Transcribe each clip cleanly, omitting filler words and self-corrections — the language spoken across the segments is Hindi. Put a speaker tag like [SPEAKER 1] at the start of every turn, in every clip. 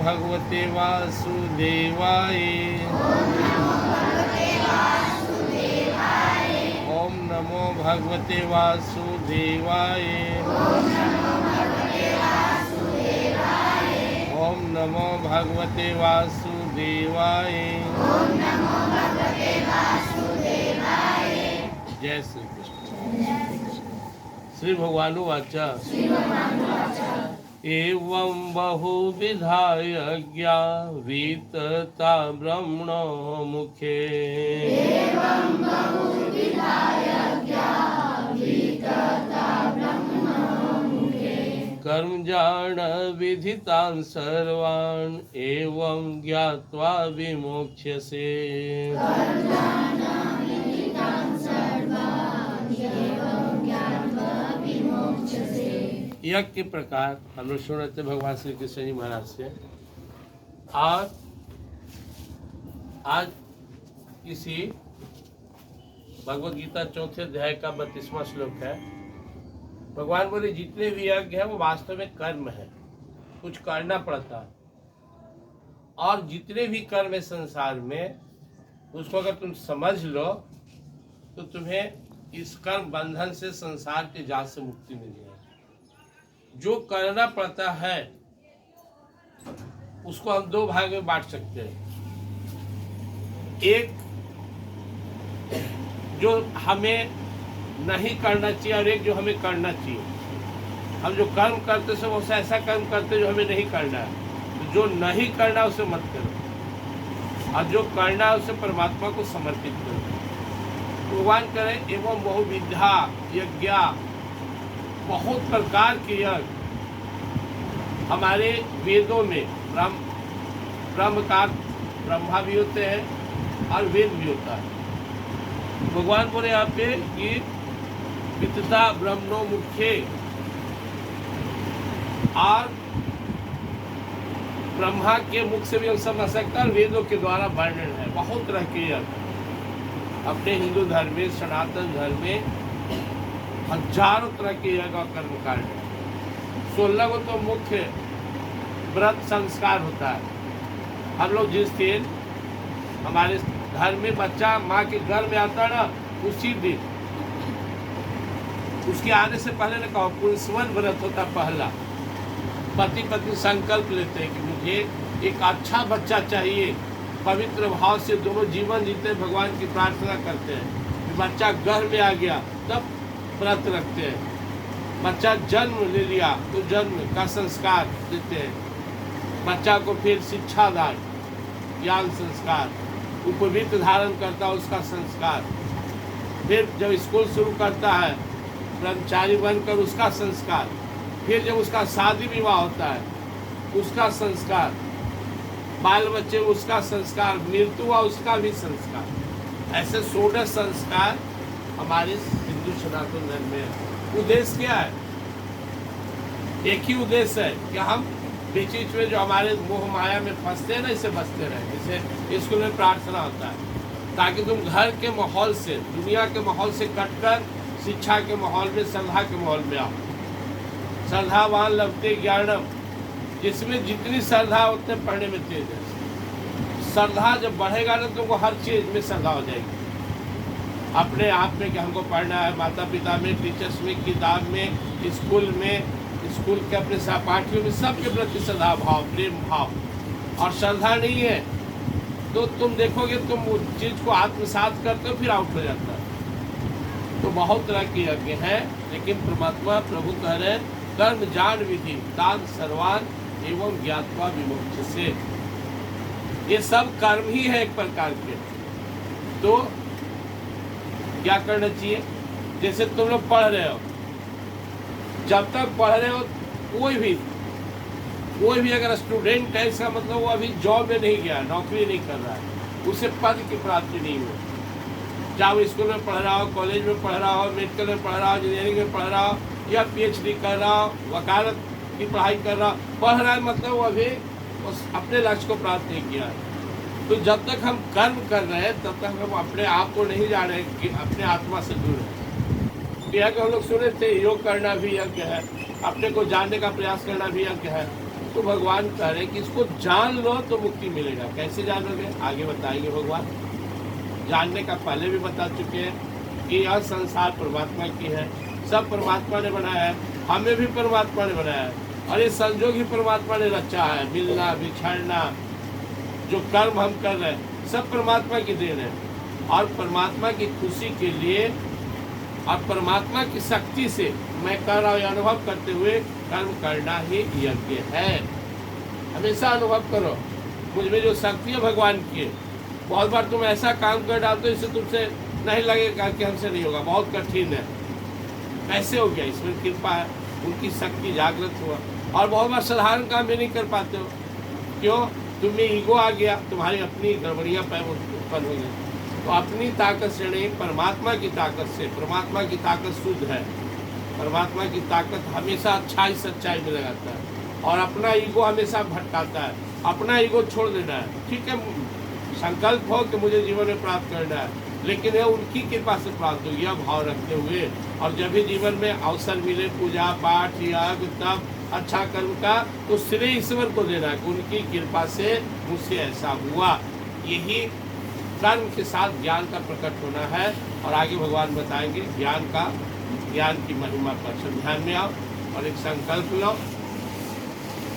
[SPEAKER 1] भगवते वासुदेवाय। ओम नमो भगवते वासुदेवाय। ओम नमो भगवते वासुदेवाय। जय श्री कृष्ण। श्री भगवानुवाच एवं बहुविधा यज्ञा वितता ब्रह्मणो मुखे। कर्मजान विधितान् सर्वान् एवं ज्ञात्वा विमोक्ष्यसे। यज्ञ के प्रकार हम लोग सुन रहे थे भगवान श्री कृष्ण जी महाराज से। और आज किसी भगवद गीता चौथे अध्याय का 32वां श्लोक है। भगवान बोले जितने भी यज्ञ है वो वास्तव में कर्म है, कुछ करना पड़ता है। और जितने भी कर्म है संसार में, उसको अगर तुम समझ लो तो तुम्हें इस कर्म बंधन से, संसार के जाल से मुक्ति मिल जाएगी। जो करना पड़ता है उसको हम दो भाग में बांट सकते हैं। एक जो हमें नहीं करना चाहिए और एक जो हमें करना चाहिए। हम जो कर्म करते हैं वो ऐसा कर्म करते हैं जो हमें नहीं करना है। तो जो नहीं करना उसे मत करो, और जो करना है उसे परमात्मा को समर्पित करो। भगवान करें एवं बहुविधा यज्ञ, बहुत प्रकार के यज्ञ हमारे वेदों में, ब्रह्मकार ब्रह्मा भी होते हैं और वेद भी होता है। भगवान बोले यहाँ पे कि वितता ब्रह्मणो मुख्य, और ब्रह्मा के मुख से भी हम समझ सकते हैं और वेदों के द्वारा वर्णन है। बहुत तरह के यज्ञ अपने हिंदू धर्म में, सनातन धर्म में हजारों तरह के यज्ञ और कर्मकांड है। 16 को तो मुख्य व्रत संस्कार होता है। हम लोग जिस दिन हमारे घर में बच्चा माँ के घर में आता है ना, उसी दिन उसके आने से पहले ने कहा पुंसवन व्रत होता पहला। पति पत्नी संकल्प लेते हैं कि मुझे एक अच्छा बच्चा चाहिए, पवित्र भाव से दोनों जीवन जीते, भगवान की प्रार्थना करते हैं। बच्चा घर में आ गया तब व्रत रखते हैं। बच्चा जन्म ले लिया तो जन्म का संस्कार देते हैं। बच्चा को फिर शिक्षा दान, ज्ञान संस्कार, उपवीत धारण करता उसका संस्कार। फिर जब स्कूल शुरू करता है ब्रह्मचारी बनकर उसका संस्कार। फिर जब उसका शादी विवाह होता है उसका संस्कार, बाल बच्चे उसका संस्कार, मृत्यु हुआ उसका भी संस्कार। ऐसे 16 संस्कार हमारे हिंदू सनातन धर्म में है। उद्देश्य क्या है? एक ही उद्देश्य है कि हम बीच बीच में जो हमारे मोह माया में फंसते हैं ना, इसे बचते रहे। जैसे स्कूल में प्रार्थना होता है ताकि तुम घर के माहौल से, दुनिया के माहौल से कटकर शिक्षा के माहौल में, श्रद्धा के माहौल में आओ। श्रद्धावान लभते ज्ञानम, जिसमें जितनी श्रद्धा उतने पढ़ने में तेज है। श्रद्धा जब बढ़ेगा ना तुमको हर चीज में श्रद्धा हो जाएगी। अपने आप में कि हमको पढ़ना है, माता पिता में, टीचर्स में, किताब में, स्कूल में, स्कूल के अपने सहपाठियों में, सबके प्रति श्रद्धा भाव, प्रेम भाव। और श्रद्धा नहीं है तो तुम देखोगे तुम उस चीज को आत्मसात करते हो, फिर आउट हो जाता है। तो बहुत तरह के यज्ञ हैं, लेकिन परमात्मा प्रभु कह रहे कर्म जान विधि दान सर्वान एवं ज्ञात्वा विमोक्ष्यसे। ये सब कर्म ही है एक प्रकार के। तो क्या करना चाहिए? जैसे तुम लोग पढ़ रहे हो, जब तक पढ़ रहे हो कोई भी अगर स्टूडेंट है, इसका मतलब वो अभी जॉब में नहीं गया, नौकरी नहीं कर रहा है, उसे पद की प्राप्ति नहीं हुई। चाहे वो स्कूल में पढ़ रहा हो, कॉलेज में पढ़ रहा हो, मेडिकल में पढ़ रहा हो, इंजीनियरिंग में पढ़ रहा हो, या PhD कर रहा हो, वकालत की पढ़ाई कर रहा हो, पढ़ रहा है मतलब वो अभी अपने लक्ष्य को प्राप्त नहीं किया है। तो जब तक हम कर्म कर रहे हैं तब तक हम अपने आप को नहीं जान रहे कि अपने आत्मा से दूर है। यह हम लोग सुने थे योग करना भी यज्ञ है, अपने को जानने का प्रयास करना भी यज्ञ है, तो भगवान कह रहे हैं कि इसको जान लो तो मुक्ति मिलेगा। कैसे जानोगे, आगे बताएंगे भगवान। जानने का पहले भी बता चुके हैं कि यह संसार परमात्मा की है, सब परमात्मा ने बनाया है, हमें भी परमात्मा ने बनाया है, और ये संजोग ही परमात्मा ने रचा है। मिलना, बिछड़ना, जो कर्म हम कर रहे हैं, सब परमात्मा की देन है। और परमात्मा की खुशी के लिए और परमात्मा की शक्ति से मैं कर रहा हूँ अनुभव करते हुए कर्म करना ही यज्ञ है। हमेशा अनुभव करो मुझ में जो शक्ति है भगवान की है। बहुत बार तुम ऐसा काम कर डालते हो इससे तुमसे नहीं लगेगा कि हमसे नहीं होगा, बहुत कठिन है, कैसे हो गया, इसमें कृपा है, उनकी शक्ति जागृत हुआ। और बहुत बार साधारण काम भी नहीं कर पाते हो, क्यों, तुम्हें ईगो आ गया, तुम्हारी अपनी गड़बड़ियाँ उत्पन्न हो गई। तो अपनी ताकत से नहीं, परमात्मा की ताकत से। परमात्मा की ताकत शुद्ध है, परमात्मा की ताकत हमेशा अच्छाई सच्चाई में लगाता है, और अपना ईगो हमेशा भटकाता है। अपना ईगो छोड़ देना है, ठीक है, संकल्प हो कि मुझे जीवन में प्राप्त करना है, लेकिन यह उनकी कृपा से प्राप्त हो, यह भाव रखते हुए। और जब भी जीवन में अवसर मिले पूजा पाठ यज्ञ तब अच्छा कर्म का, तो श्रेय ईश्वर को देना है, उनकी कृपा से मुझसे ऐसा हुआ। यही कर्म के साथ ज्ञान का प्रकट होना है। और आगे भगवान बताएंगे ज्ञान की महिमा पर। सब ध्यान में आओ और एक संकल्प लो,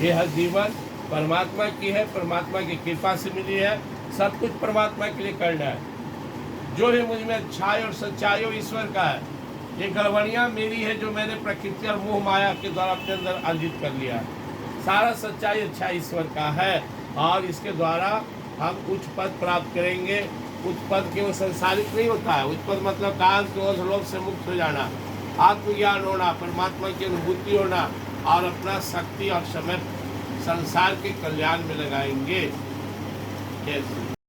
[SPEAKER 1] यह जीवन परमात्मा की है, परमात्मा की कृपा से मिली है, सब कुछ परमात्मा के लिए करना है। जो भी मुझ में अच्छाई और सच्चाई हो ईश्वर का है। ये गड़बड़ियाँ मेरी है जो मैंने प्रकृति और मोह माया के द्वारा अपने अंदर अर्जित कर लिया है। सारा सच्चाई अच्छा ईश्वर का है, और इसके द्वारा हम उच्च पद प्राप्त करेंगे। उच्च पद केवल संसारिक नहीं होता है, उच्च पद मतलब काम क्रोध लोभ से मुक्त हो जाना, आत्मज्ञान होना, परमात्मा की अनुभूति होना, और अपना शक्ति और समय संसार के कल्याण में लगाएंगे। कैसे